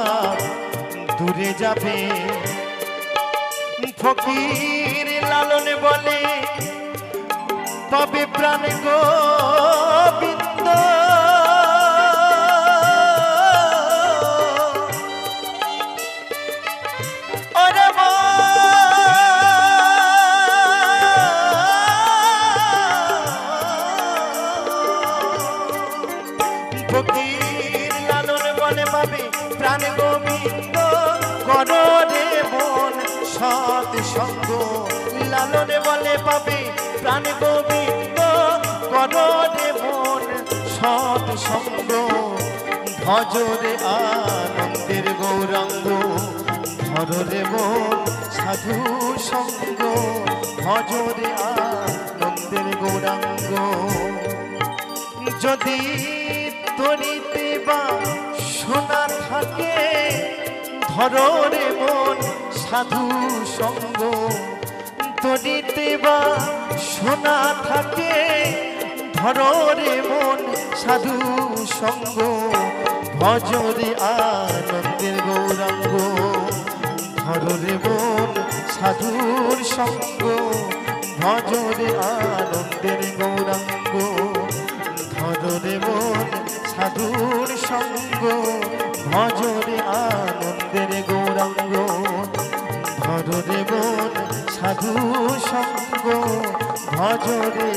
দূরে যাবে ফকির লালন বলে তবে প্রাণ গোবিন্দ ওরে ফকির লালন বলে পাবে প্রাণ গোবিন্দ করো রে মন সৎ সঙ্গ লালন বলে পাবে প্রাণ গোবিন্দ করো রে মন সৎ সঙ্গ ভজরে আনন্দের গৌরাঙ্গ ধরো রে মন সাধু সঙ্গ ভজরে আনন্দের গৌরাঙ্গ যদি তরিতে বা সোনা থাকে ধরো রে মন সাধু সঙ্গ তরিতে বা সোনা থাকে ধরো রে মন সাধু সঙ্গ ভজরে আনন্দের গৌরাঙ্গ ধরো রে মন সাধুর সঙ্গ ভজরে আনন্দের গৌরাঙ্গ ধরো রে মন সাধুর সঙ্গ ভজরে আনন্দের গৌরাঙ্গ ধরো রে মন সাধু সঙ্গ ভজরে